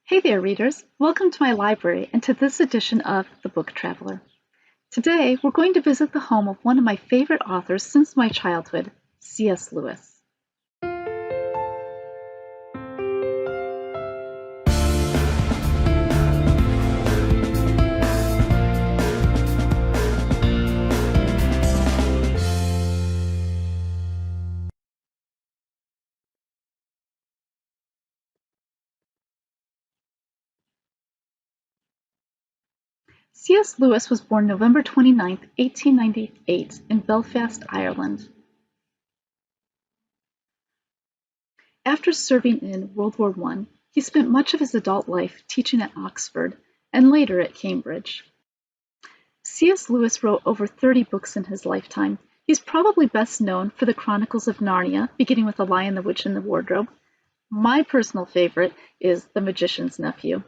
Hey there, readers! Welcome to my library and to this edition of The Book Traveler. Today, we're going to visit the home of one of my favorite authors since my childhood, C.S. Lewis. C.S. Lewis was born November 29, 1898, in Belfast, Ireland. After serving in World War I, he spent much of his adult life teaching at Oxford and later at Cambridge. C.S. Lewis wrote over 30 books in his lifetime. He's probably best known for the Chronicles of Narnia, beginning with The Lion, the Witch, and the Wardrobe. My personal favorite is The Magician's Nephew.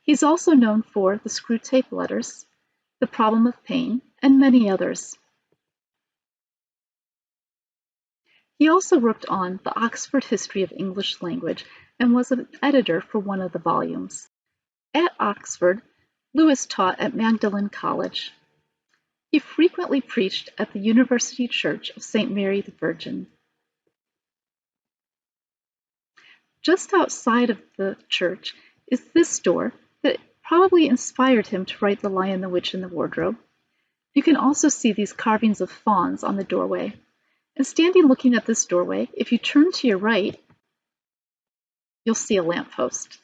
He's also known for the Screwtape Letters, The Problem of Pain, and many others. He also worked on the Oxford History of English Language and was an editor for one of the volumes. At Oxford, Lewis taught at Magdalen College. He frequently preached at the University Church of St. Mary the Virgin. Just outside of the church is this door that probably inspired him to write The Lion, the Witch, and the Wardrobe. You can also see these carvings of fawns on the doorway. And standing looking at this doorway, if you turn to your right, you'll see a lamppost.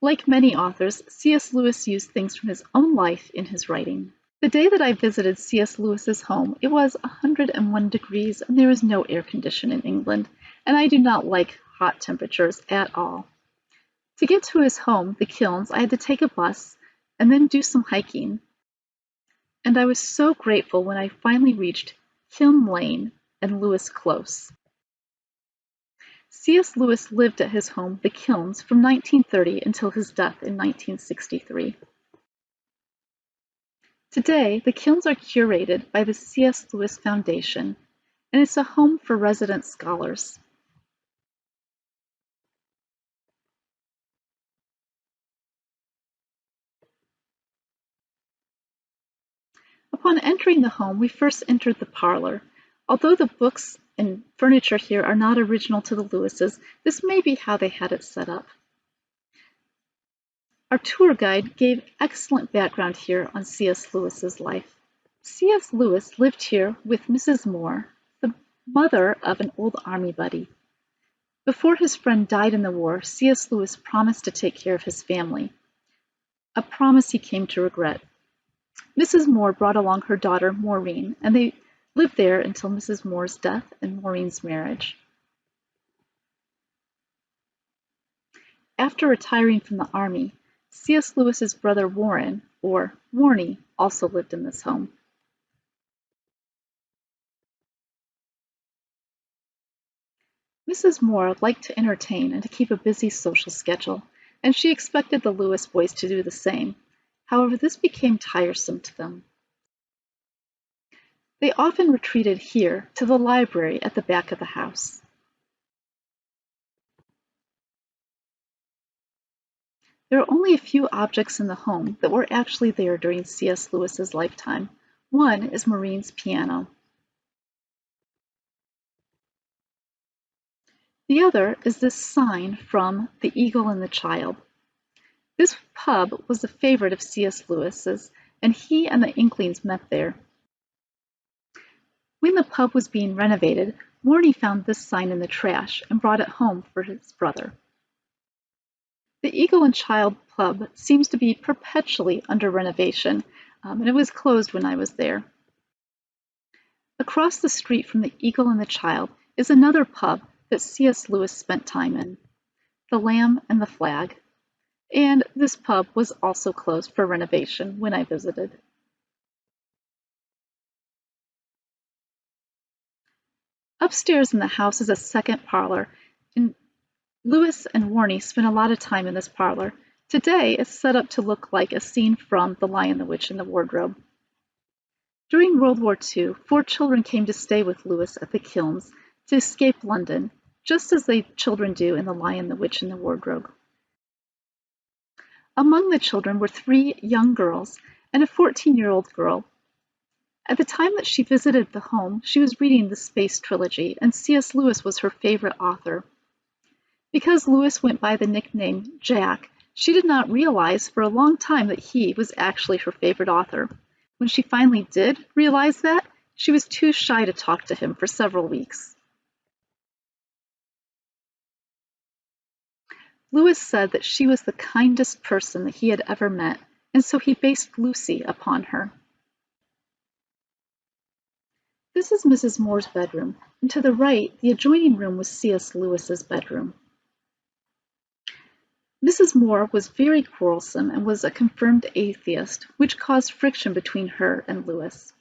Like many authors, C.S. Lewis used things from his own life in his writing. The day that I visited C.S. Lewis's home, it was 101 degrees and there was no air conditioning in England, and I do not like hot temperatures at all. To get to his home, the Kilns, I had to take a bus and then do some hiking. And I was so grateful when I finally reached Kiln Lane and Lewis Close. C.S. Lewis lived at his home, the Kilns, from 1930 until his death in 1963. Today, the Kilns are curated by the C.S. Lewis Foundation, and it's a home for resident scholars. Upon entering the home, we first entered the parlor. Although the books and furniture here are not original to the Lewises, this may be how they had it set up. Our tour guide gave excellent background here on C.S. Lewis's life. C.S. Lewis lived here with Mrs. Moore, the mother of an old army buddy. Before his friend died in the war, C.S. Lewis promised to take care of his family, a promise he came to regret. Mrs. Moore brought along her daughter, Maureen, and they lived there until Mrs. Moore's death and Maureen's marriage. After retiring from the army, C.S. Lewis's brother Warren, or Warnie, also lived in this home. Mrs. Moore liked to entertain and to keep a busy social schedule, and she expected the Lewis boys to do the same. However, this became tiresome to them. They often retreated here to the library at the back of the house. There are only a few objects in the home that were actually there during C.S. Lewis's lifetime. One is Maureen's piano. The other is this sign from The Eagle and the Child. This pub was a favorite of C.S. Lewis's, and he and the Inklings met there. When the pub was being renovated, Warnie found this sign in the trash and brought it home for his brother. The Eagle and Child pub seems to be perpetually under renovation, and it was closed when I was there. Across the street from the Eagle and the Child is another pub that C.S. Lewis spent time in, the Lamb and the Flag, and this pub was also closed for renovation when I visited. Upstairs in the house is a second parlor, and Lewis and Warnie spent a lot of time in this parlor. Today, it's set up to look like a scene from The Lion, the Witch, and the Wardrobe. During World War II, 4 children came to stay with Lewis at the Kilns to escape London. just as the children do in The Lion, the Witch, and the Wardrobe. Among the children were 3 young girls and a 14-year-old girl. At the time that she visited the home, she was reading the Space Trilogy, and C.S. Lewis was her favorite author. Because Lewis went by the nickname Jack, she did not realize for a long time that he was actually her favorite author. When she finally did realize that, she was too shy to talk to him for several weeks. Lewis said that she was the kindest person that he had ever met, and so he based Lucy upon her. This is Mrs. Moore's bedroom, and to the right, the adjoining room was C.S. Lewis's bedroom. Mrs. Moore was very quarrelsome and was a confirmed atheist, which caused friction between her and Lewis.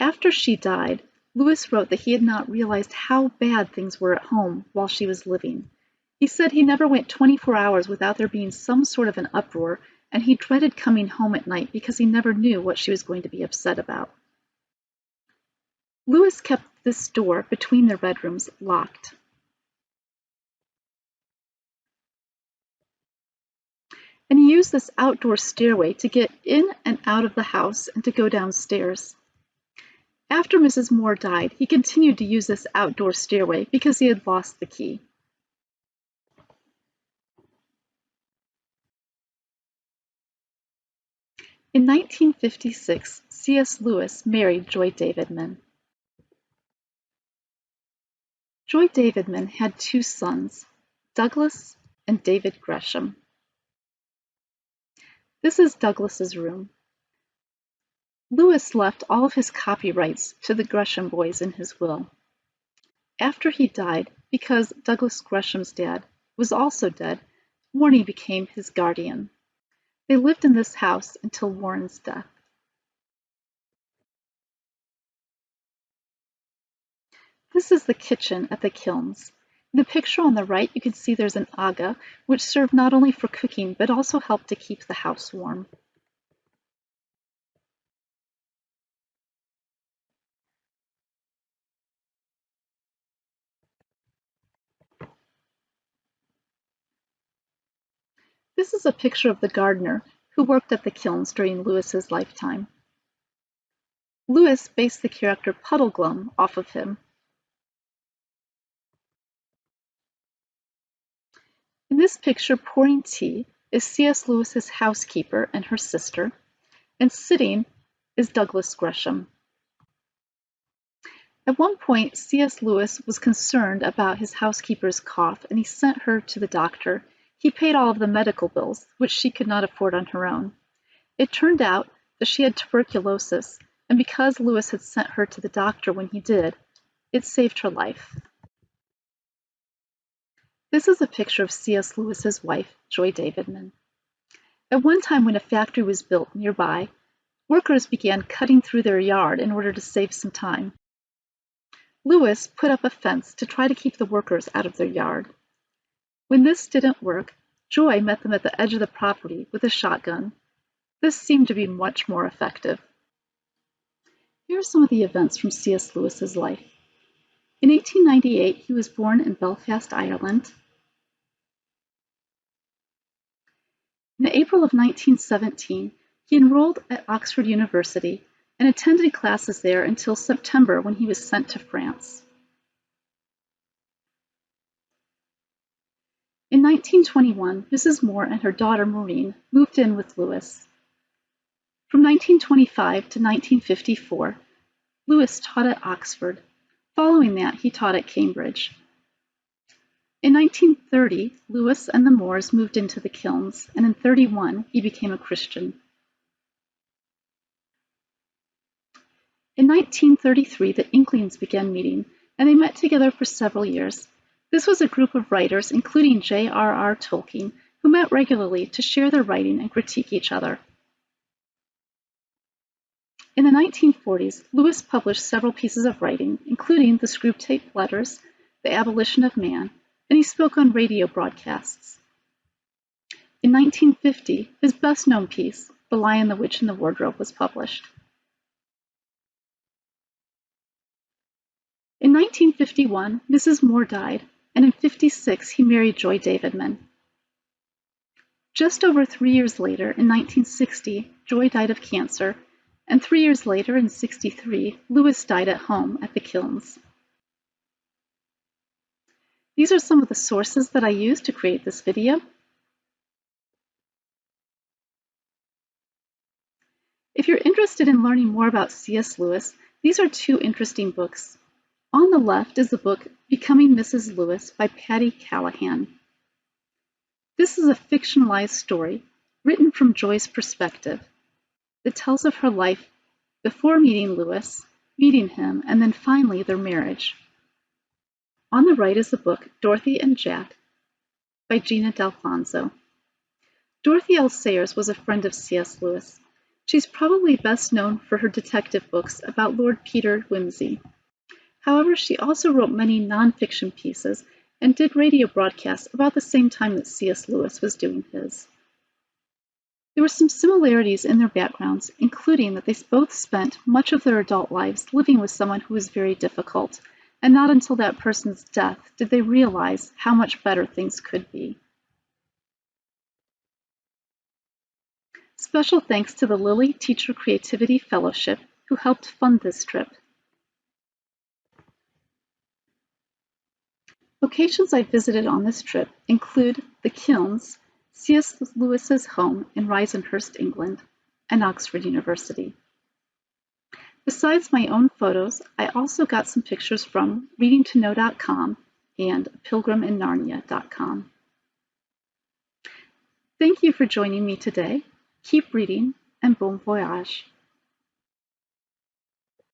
After she died, Lewis wrote that he had not realized how bad things were at home while she was living. He said he never went 24 hours without there being some sort of an uproar, and he dreaded coming home at night because he never knew what she was going to be upset about. Lewis kept this door between their bedrooms locked. And he used this outdoor stairway to get in and out of the house and to go downstairs. After Mrs. Moore died, he continued to use this outdoor stairway because he had lost the key. In 1956, C.S. Lewis married Joy Davidman. Joy Davidman had 2 sons, Douglas and David Gresham. This is Douglas's room. Lewis left all of his copyrights to the Gresham boys in his will. After he died, because Douglas Gresham's dad was also dead, Warnie became his guardian. They lived in this house until Warren's death. This is the kitchen at the Kilns. In the picture on the right, you can see there's an aga, which served not only for cooking, but also helped to keep the house warm. This is a picture of the gardener who worked at the Kilns during Lewis's lifetime. Lewis based the character Puddleglum off of him. In this picture, pouring tea is C.S. Lewis's housekeeper and her sister, and sitting is Douglas Gresham. At one point, C.S. Lewis was concerned about his housekeeper's cough, and he sent her to the doctor. He paid all of the medical bills, which she could not afford on her own. It turned out that she had tuberculosis, and because Lewis had sent her to the doctor when he did, it saved her life. This is a picture of C.S. Lewis's wife, Joy Davidman. At one time when a factory was built nearby, workers began cutting through their yard in order to save some time. Lewis put up a fence to try to keep the workers out of their yard. When this didn't work, Joy met them at the edge of the property with a shotgun. This seemed to be much more effective. Here are some of the events from C.S. Lewis's life. In 1898, he was born in Belfast, Ireland. In April of 1917, he enrolled at Oxford University and attended classes there until September when he was sent to France. In 1921, Mrs. Moore and her daughter Maureen moved in with Lewis. From 1925 to 1954, Lewis taught at Oxford. Following that, he taught at Cambridge. In 1930, Lewis and the Moores moved into the Kilns, and in 1931, he became a Christian. In 1933, the Inklings began meeting, and they met together for several years. This was a group of writers, including J.R.R. Tolkien, who met regularly to share their writing and critique each other. In the 1940s, Lewis published several pieces of writing, including the Screwtape Letters, The Abolition of Man, and he spoke on radio broadcasts. In 1950, his best-known piece, The Lion, the Witch, and the Wardrobe, was published. In 1951, Mrs. Moore died, and in 1956 he married Joy Davidman. Just over 3 years later, in 1960, Joy died of cancer, and 3 years later, in 1963, Lewis died at home at the kilns. These are some of the sources that I used to create this video. If you're interested in learning more about C.S. Lewis, these are two interesting books. On the left is the book Becoming Mrs. Lewis by Patty Callahan. This is a fictionalized story written from Joy's perspective that tells of her life before meeting Lewis, meeting him, and then finally their marriage. On the right is the book Dorothy and Jack by Gina D'Alfonso. Dorothy L. Sayers was a friend of C.S. Lewis. She's probably best known for her detective books about Lord Peter Wimsey. However, she also wrote many nonfiction pieces and did radio broadcasts about the same time that C.S. Lewis was doing his. There were some similarities in their backgrounds, including that they both spent much of their adult lives living with someone who was very difficult, and not until that person's death did they realize how much better things could be. Special thanks to the Lilly Teacher Creativity Fellowship, who helped fund this trip. Locations I visited on this trip include the Kilns, C.S. Lewis's home in Risenhurst, England, and Oxford University. Besides my own photos, I also got some pictures from readingtoknow.com and pilgriminNarnia.com. Thank you for joining me today. Keep reading, and bon voyage.